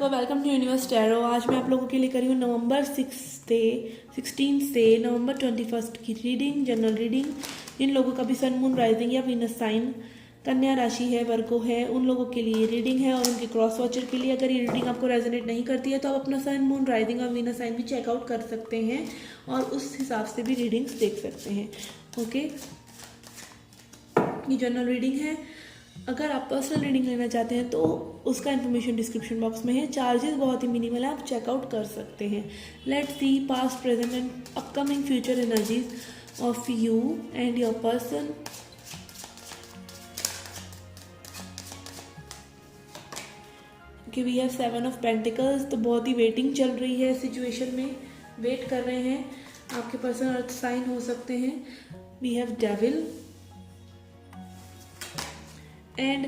सबको welcome to universe tarot. आज मैं आप लोगों के लिए करी हूँ नवंबर 16 से नवंबर 21 की रीडिंग, जनरल रीडिंग। जिन लोगों का भी सन, मून, राइजिंग या वीनस साइन कन्या राशि है, वर्गो है, उन लोगों के लिए रीडिंग है और उनके क्रॉस वॉचर के लिए। अगर ये रीडिंग आपको रेजोनेट नहीं करती है तो आप अपना सन, मून, राइजिंग और वीनस साइन भी चेकआउट कर सकते हैं और उस हिसाब से भी रीडिंग्स देख सकते हैं। ओके, ये जनरल रीडिंग है। अगर आप पर्सनल रीडिंग लेना चाहते हैं तो उसका इन्फॉर्मेशन डिस्क्रिप्शन बॉक्स में है। चार्जेस बहुत ही मिनिमल है, आप चेकआउट कर सकते हैं। Let's see past, present and upcoming future energies of you and your person. कि वी हैव 7 ऑफ पेंटिकल्स, तो बहुत ही वेटिंग चल रही है सिचुएशन में, वेट कर रहे हैं। आपके पर्सन अर्थ साइन हो सकते हैं। We have devil and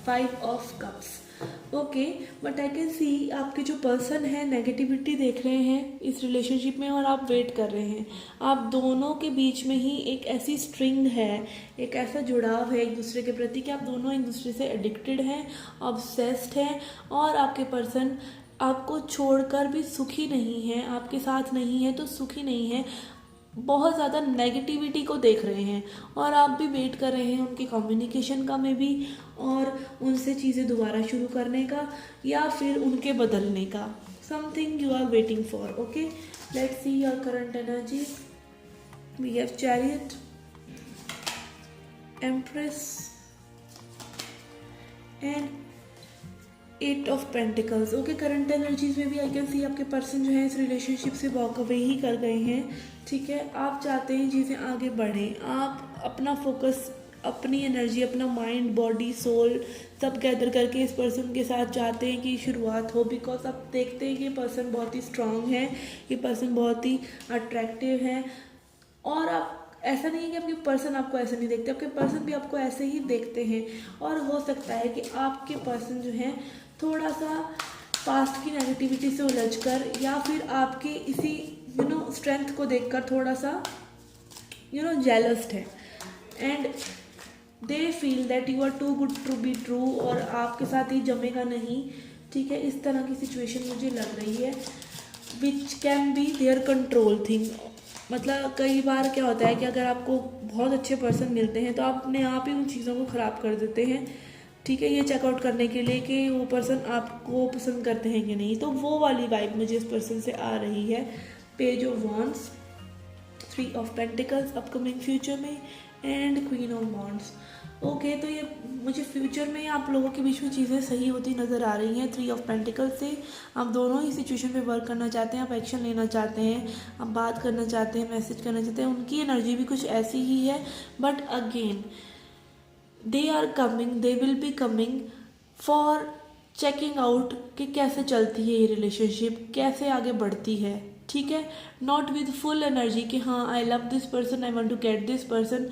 5 of cups. Okay, but I can see आपके जो पर्सन है नेगेटिविटी देख रहे हैं इस रिलेशनशिप में और आप वेट कर रहे हैं। आप दोनों के बीच में ही एक ऐसी स्ट्रिंग है, एक ऐसा जुड़ाव है एक दूसरे के प्रति कि आप दोनों एक दूसरे से एडिक्टेड हैं, ऑब्सेस्ड हैं और आपके पर्सन आपको छोड़कर भी सुखी नहीं है, आपके साथ नहीं है तो सुखी नहीं है। बहुत ज़्यादा नेगेटिविटी को देख रहे हैं और आप भी वेट कर रहे हैं उनके कम्युनिकेशन का में भी, और उनसे चीज़ें दोबारा शुरू करने का या फिर उनके बदलने का। Something you are waiting for. Okay, let's see your current energy. We have chariot, empress and 8 of pentacles. Okay, current energies में भी आई कैन सी आपके पर्सन जो है इस रिलेशनशिप से वॉक अवे ही कर गए हैं। ठीक है, आप चाहते हैं चीज़ें आगे बढ़ें, आप अपना फोकस, अपनी एनर्जी, अपना माइंड, बॉडी, सोल सब गैदर करके इस पर्सन के साथ चाहते हैं कि शुरुआत हो। बिकॉज आप देखते हैं कि ये पर्सन बहुत ही स्ट्रांग है, ये पर्सन बहुत ही अट्रैक्टिव है और आप, ऐसा नहीं है कि आपके पर्सन आपको ऐसे नहीं देखते, आपके पर्सन भी आपको ऐसे ही देखते हैं। और हो सकता है कि आपके पर्सन जो है थोड़ा सा पास्ट की नेगेटिविटी से उलझकर या फिर आपके इसी स्ट्रेंथ को देखकर थोड़ा सा जेलस्ड है and they feel that you are too good to be true और आपके साथ ही जमेगा नहीं। ठीक है, इस तरह की सिचुएशन मुझे लग रही है which can be their control thing. मतलब कई बार क्या होता है कि अगर आपको बहुत अच्छे पर्सन मिलते हैं तो आप अपने आप ही उन चीज़ों को ख़राब कर देते हैं। ठीक है, ये चेकआउट करने के लिए कि वो पर्सन आपको पसंद करते हैं कि नहीं। तो वो वाली वाइब मुझे इस पर्सन से आ रही है। Page of wands, 3 of pentacles upcoming future में and queen of wands. Okay, तो ये मुझे फ्यूचर में आप लोगों के बीच में चीज़ें सही होती नज़र आ रही हैं। 3 ऑफ पेंटिकल्स से आप दोनों ही सिचुएशन पे वर्क करना चाहते हैं, आप एक्शन लेना चाहते हैं, आप बात करना चाहते हैं, मैसेज करना चाहते हैं। उनकी एनर्जी भी कुछ ऐसी ही है, but again they are coming, they will be coming for checking out कि कैसे चलती है ये रिलेशनशिप, कैसे आगे बढ़ती है। ठीक है, नॉट विद फुल एनर्जी कि हाँ I love this person, I want to get this person,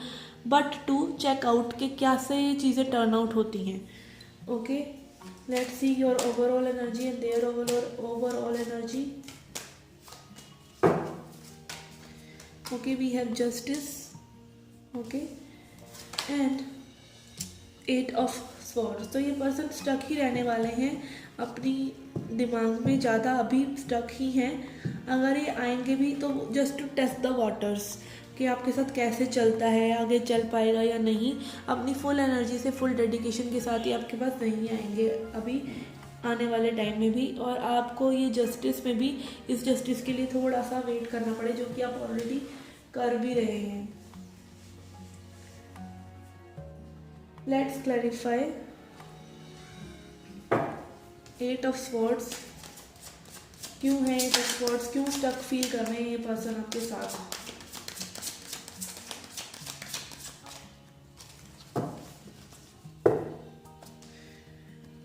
but to check out कि कैसे ये चीज़ें टर्न आउट होती हैं। Okay, let's see your overall energy and their overall energy. Okay, we have justice, okay, and 8 of swords. तो ये person stuck ही रहने वाले हैं, अपनी दिमाग में ज़्यादा अभी स्टक ही हैं। अगर ये आएंगे भी तो just to test the waters कि आपके साथ कैसे चलता है, आगे चल पाएगा या नहीं। अपनी फुल एनर्जी से, फुल डेडिकेशन के साथ ही आपके पास नहीं आएंगे अभी आने वाले टाइम में भी। और आपको ये जस्टिस में भी इस जस्टिस के लिए थोड़ा सा वेट करना पड़े, जो कि आप ऑलरेडी कर भी रहे हैं। Let's clarify 8 of swords. क्यों है 8 ऑफ स्वॉर्ड्स, क्यों स्टक फील कर रहे हैं ये पर्सन आपके साथ।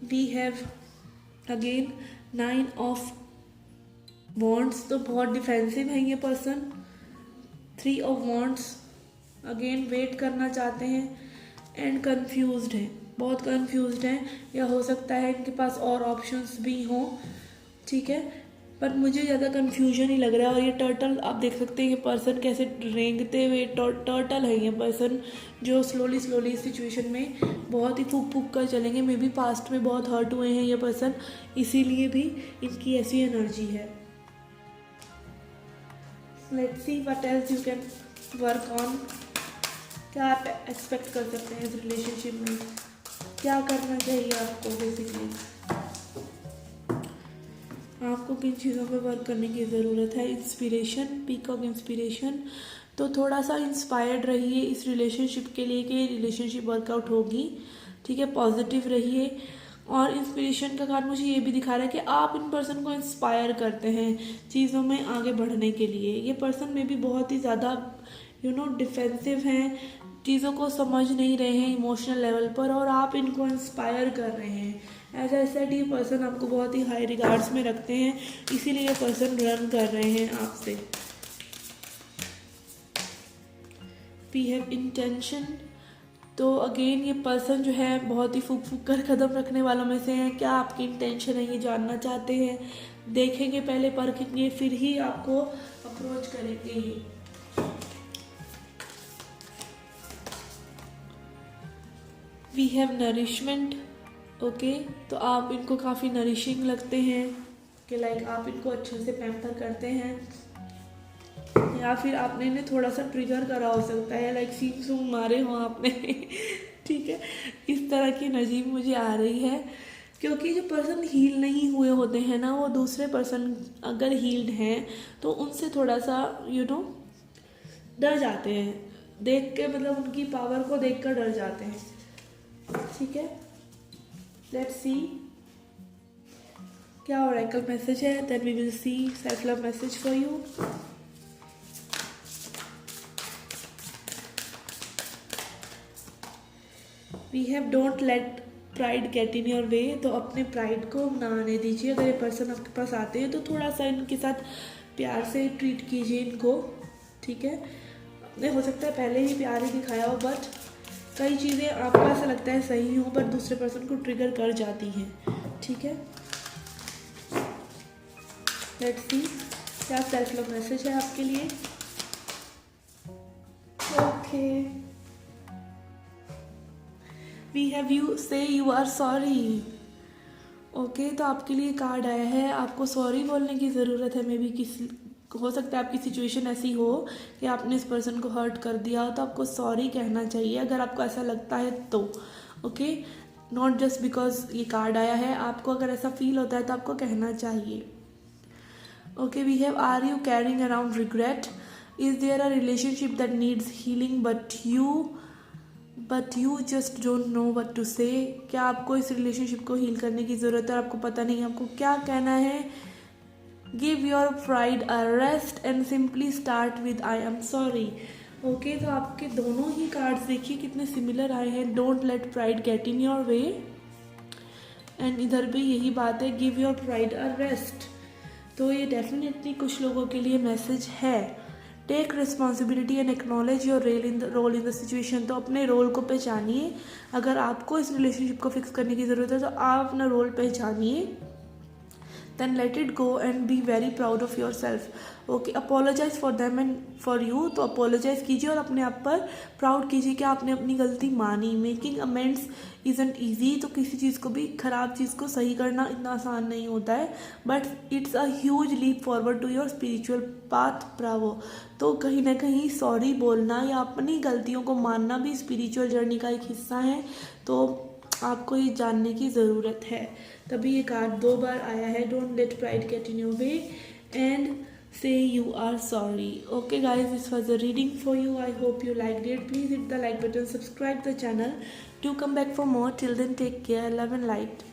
We have again 9 of wands, तो बहुत डिफेंसिव है ये person. 3 of wands, again wait करना चाहते हैं एंड कंफ्यूज्ड हैं, बहुत कंफ्यूज्ड हैं, या हो सकता है इनके पास और ऑप्शंस भी हों। ठीक है, बट मुझे ज़्यादा कन्फ्यूजन ही लग रहा है। और ये टर्टल आप देख सकते हैं, ये पर्सन कैसे रेंगते हुए, टर्टल है ये पर्सन जो स्लोली स्लोली इस सिचुएशन में बहुत ही फूक फूक कर चलेंगे। मे बी पास्ट में बहुत हर्ट हुए हैं ये पर्सन, इसीलिए भी इनकी ऐसी एनर्जी है। Let's see what else you can work on. क्या आप एक्सपेक्ट कर सकते हैं इस रिलेशनशिप में, क्या करना चाहिए आपको। बेसिकली आपको किन चीज़ों पे वर्क करने की ज़रूरत है। Inspiration, peacock inspiration. तो थोड़ा सा इंस्पायर्ड रहिए इस रिलेशनशिप के लिए कि रिलेशनशिप वर्कआउट होगी, ठीक है। पॉजिटिव रहिए। और इंस्पिरेशन का कार्ड मुझे ये भी दिखा रहा है कि आप इन पर्सन को इंस्पायर करते हैं चीज़ों में आगे बढ़ने के लिए। ये पर्सन में भी बहुत ही ज़्यादा डिफेंसिव हैं, चीज़ों को समझ नहीं रहे हैं इमोशनल लेवल पर, और आप इनको इंस्पायर कर रहे हैं। ऐसा ऐसा ये पर्सन आपको बहुत ही हाई रिगार्ड्स में रखते हैं, इसीलिए ये पर्सन रन कर रहे हैं आपसे। We have intention. तो अगेन ये पर्सन जो है बहुत ही फूक फूक कर कदम रखने वालों में से हैं। क्या आपकी इंटेंशन है ये जानना चाहते हैं, देखेंगे पहले, परखेंगे, फिर ही आपको अप्रोच करेंगे ये। We have nourishment. ओके, तो आप इनको काफ़ी नरिशिंग लगते हैं कि लाइक आप इनको अच्छे से पैम्पर करते हैं, या फिर आपने इन्हें थोड़ा सा ट्रिगर करा हो सकता है, लाइक सीम सूम मारे हो आपने ठीक है, इस तरह की एनर्जी मुझे आ रही है। क्योंकि जो पर्सन हील नहीं हुए होते हैं ना, वो दूसरे पर्सन अगर हील्ड हैं तो उनसे थोड़ा सा डर जाते हैं देख के, मतलब उनकी पावर को देख कर डर जाते हैं, ठीक है। लेट्स सी क्या ऑरेकल मैसेज है, then we will see self love message for you. We have don't let pride get in your way. तो अपने प्राइड को ना आने दीजिए। अगर ये पर्सन आपके पास आते हैं तो थोड़ा सा इनके साथ प्यार से ट्रीट कीजिए इनको, ठीक है। हो सकता है पहले ही प्यार ही दिखाया हो, बट कई चीज़ें आपको ऐसा लगता है सही हो बट दूसरे पर्सन को ट्रिगर कर जाती हैं, ठीक है। लेट्स सी क्या सेल्फ लव मैसेज है आपके लिए। ओके, वी हैव यू से यू आर सॉरी। ओके, तो आपके लिए कार्ड आया है, आपको सॉरी बोलने की ज़रूरत है। मे बी किसी हो सकता है आपकी सिचुएशन ऐसी हो कि आपने इस पर्सन को हर्ट कर दिया हो, तो आपको सॉरी कहना चाहिए अगर आपको ऐसा लगता है तो। ओके, नॉट जस्ट बिकॉज ये कार्ड आया है, आपको अगर ऐसा फील होता है तो आपको कहना चाहिए। Okay, we have are you carrying around regret. Is there a relationship that needs healing but you just don't know what to say. क्या आपको इस रिलेशनशिप को हील करने की ज़रूरत है, आपको पता नहीं आपको क्या कहना है। Give your pride a rest and simply start with I am sorry. Okay, तो आपके दोनों ही कार्ड्स देखिए कितने सिमिलर आए हैं। Don't let pride get in your way, and इधर भी यही बात है, give your pride a rest. तो ये डेफिनेटली कुछ लोगों के लिए मैसेज है। Take responsibility and acknowledge your role in the situation. तो अपने रोल को पहचानिए। अगर आपको इस रिलेशनशिप को फिक्स करने की ज़रूरत है तो आप अपना role पहचानिए। then let it go and be very proud of yourself. Okay, apologize for them and for you. तो apologize कीजिए और अपने आप पर प्राउड कीजिए कि आपने अपनी गलती मानी। Making amends isn't easy। तो किसी चीज़ को भी, खराब चीज़ को सही करना इतना आसान नहीं होता है, but it's a huge leap forward to your spiritual path. Bravo. तो कहीं ना कहीं सॉरी बोलना या अपनी गलतियों को मानना भी स्पिरिचुअल जर्नी का एक हिस्सा है। तो आपको ये जानने की ज़रूरत है, तभी ये कार्ड 2 बार आया है। Don't let pride get in your way and say you are sorry. Okay guys, this was a reading for you. I hope you like it. Please hit the like button, subscribe the channel, do come back for more. Till then take care, love and light.